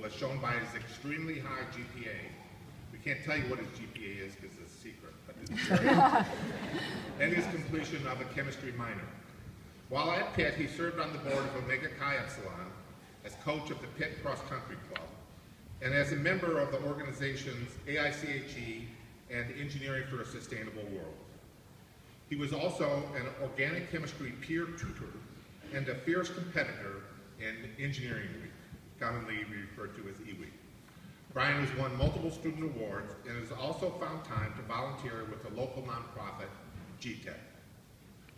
school as shown by his extremely high GPA. We can't tell you what his GPA is because it's a secret, but it's very high. And his completion of a chemistry minor. While at Pitt, he served on the board of Omega Chi Epsilon as coach of the Pitt Cross Country Club and as a member of the organizations AICHE and Engineering for a Sustainable World. He was also an organic chemistry peer tutor and a fierce competitor in Engineering Week, commonly referred to as E-Week. Brian has won multiple student awards and has also found time to volunteer with the local nonprofit, GTEC.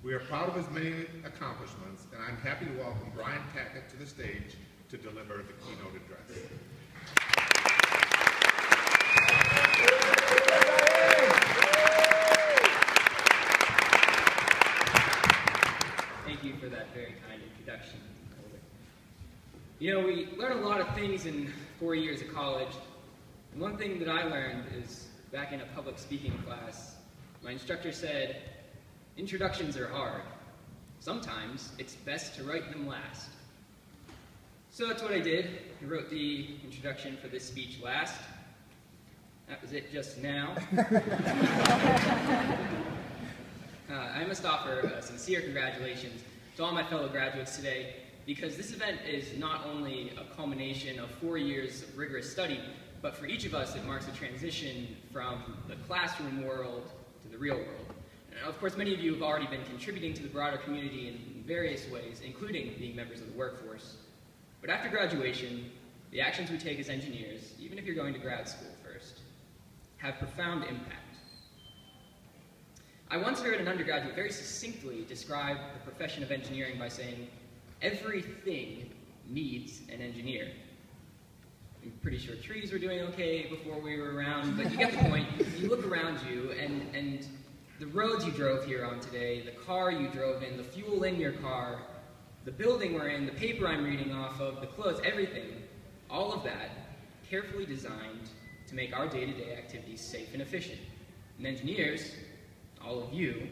We are proud of his many accomplishments, and I'm happy to welcome Brian Tackett to the stage to deliver the keynote address. Thank you for that very kind introduction. You know, we learn a lot of things in 4 years of college. And one thing that I learned is back in a public speaking class, my instructor said, introductions are hard. Sometimes it's best to write them last. So that's what I did. I wrote the introduction for this speech last. That was it just now. I must offer sincere congratulations to all my fellow graduates today, because this event is not only a culmination of 4 years of rigorous study, but for each of us it marks a transition from the classroom world to the real world. And of course, many of you have already been contributing to the broader community in various ways, including being members of the workforce. But after graduation, the actions we take as engineers, even if you're going to grad school first, have profound impact. I once heard an undergraduate very succinctly describe the profession of engineering by saying, everything needs an engineer. I'm pretty sure trees were doing okay before we were around, but you get the point. You look around you, and the roads you drove here on today, the car you drove in, the fuel in your car, the building we're in, the paper I'm reading off of, the clothes, everything, all of that carefully designed to make our day-to-day activities safe and efficient. And engineers, all of you,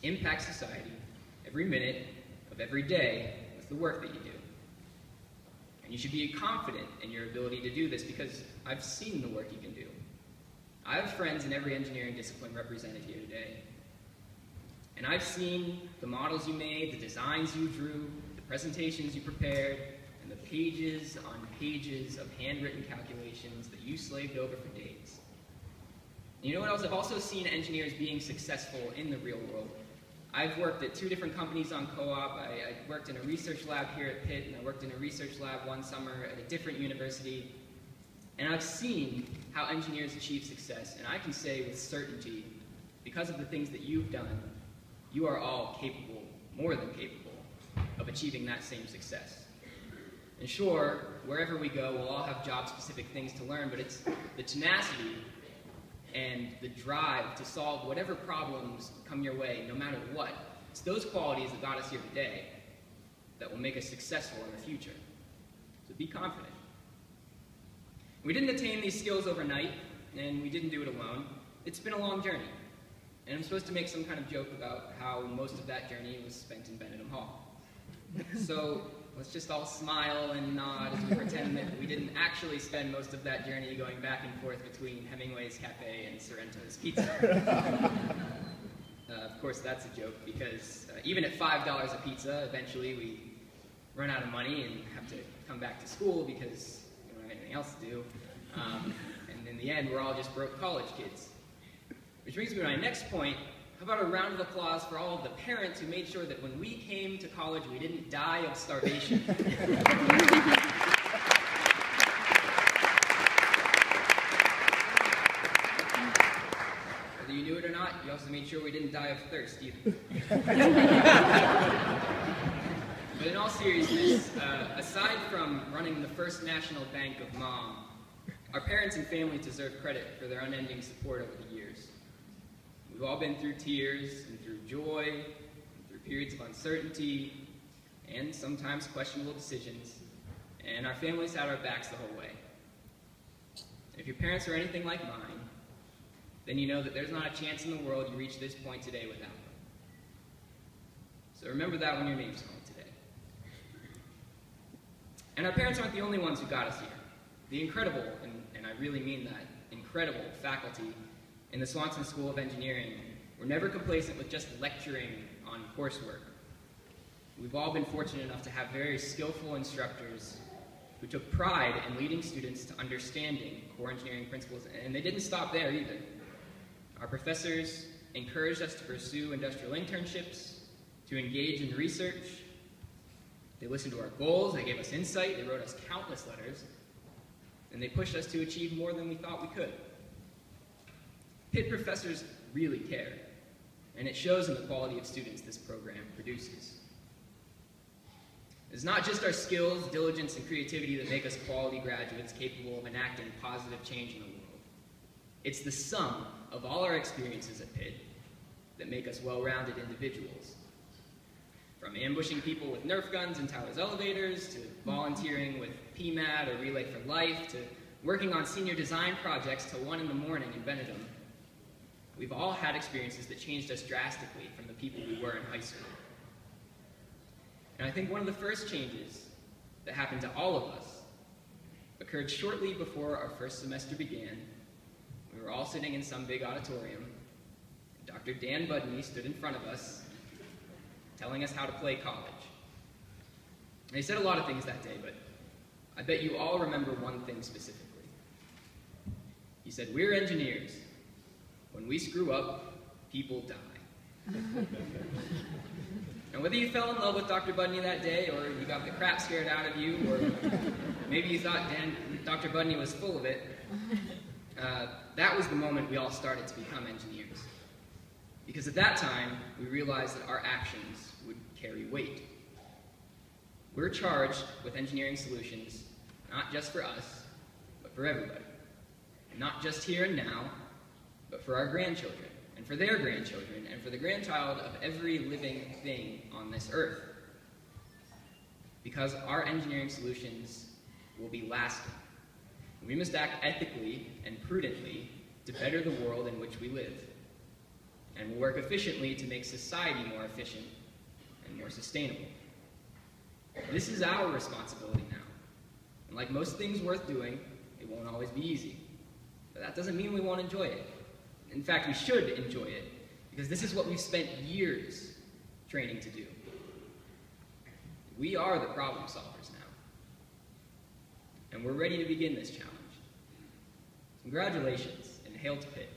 impact society every minute of every day with the work that you do. And you should be confident in your ability to do this, because I've seen the work you can do. I have friends in every engineering discipline represented here today. And I've seen the models you made, the designs you drew, the presentations you prepared, and the pages on pages of handwritten calculations that you slaved over for days. And you know what else? I've also seen engineers being successful in the real world. I've worked at 2 different companies on co-op. I worked in a research lab here at Pitt, and I worked in a research lab one summer at a different university. And I've seen how engineers achieve success, and I can say with certainty, because of the things that you've done, you are all capable, more than capable, of achieving that same success. And sure, wherever we go, we'll all have job-specific things to learn, but it's the tenacity and the drive to solve whatever problems come your way, no matter what. It's those qualities that got us here today that will make us successful in the future. So be confident. We didn't attain these skills overnight, and we didn't do it alone. It's been a long journey. And I'm supposed to make some kind of joke about how most of that journey was spent in Benedum Hall. So let's just all smile and nod as we pretend that we didn't actually spend most of that journey going back and forth between Hemingway's Cafe and Sorrento's Pizza. Of course, that's a joke, because even at $5 a pizza, eventually we run out of money and have to come back to school because we don't have anything else to do. And in the end, we're all just broke college kids. Which brings me to my next point. How about a round of applause for all of the parents who made sure that when we came to college, we didn't die of starvation. Whether you knew it or not, you also made sure we didn't die of thirst either. But in all seriousness, aside from running the First National Bank of Mom, our parents and families deserve credit for their unending support over the years. We've all been through tears, and through joy, and through periods of uncertainty, and sometimes questionable decisions, and our families had our backs the whole way. And if your parents are anything like mine, then you know that there's not a chance in the world you reach this point today without them. So remember that when your name's called today. And our parents aren't the only ones who got us here. the incredible, and I really mean that, incredible faculty in the Swanson School of Engineering were never complacent with just lecturing on coursework. We've all been fortunate enough to have very skillful instructors who took pride in leading students to understanding core engineering principles, and they didn't stop there either. Our professors encouraged us to pursue industrial internships, to engage in research. They listened to our goals, they gave us insight, they wrote us countless letters, and they pushed us to achieve more than we thought we could. Pitt professors really care, and it shows in the quality of students this program produces. It's not just our skills, diligence, and creativity that make us quality graduates capable of enacting positive change in the world. It's the sum of all our experiences at Pitt that make us well-rounded individuals. From ambushing people with Nerf guns in Towers elevators, to volunteering with PMAT or Relay for Life, to working on senior design projects till 1 in the morning in Benedum, we've all had experiences that changed us drastically from the people we were in high school. And I think one of the first changes that happened to all of us occurred shortly before our first semester began. We were all sitting in some big auditorium, and Dr. Dan Budney stood in front of us, telling us how to play college. And he said a lot of things that day, but I bet you all remember one thing specifically. He said, "We're engineers. When we screw up, people die." And whether you fell in love with Dr. Budney that day, or you got the crap scared out of you, or maybe you thought Dr. Budney was full of it, that was the moment we all started to become engineers. Because at that time, we realized that our actions would carry weight. We're charged with engineering solutions, not just for us, but for everybody. And not just here and now, but for our grandchildren, and for their grandchildren, and for the grandchild of every living thing on this earth. Because our engineering solutions will be lasting. We must act ethically and prudently to better the world in which we live. And we'll work efficiently to make society more efficient and more sustainable. This is our responsibility now. And like most things worth doing, it won't always be easy. But that doesn't mean we won't enjoy it. In fact, we should enjoy it, because this is what we've spent years training to do. We are the problem solvers now. And we're ready to begin this challenge. Congratulations, and hail to Pitt.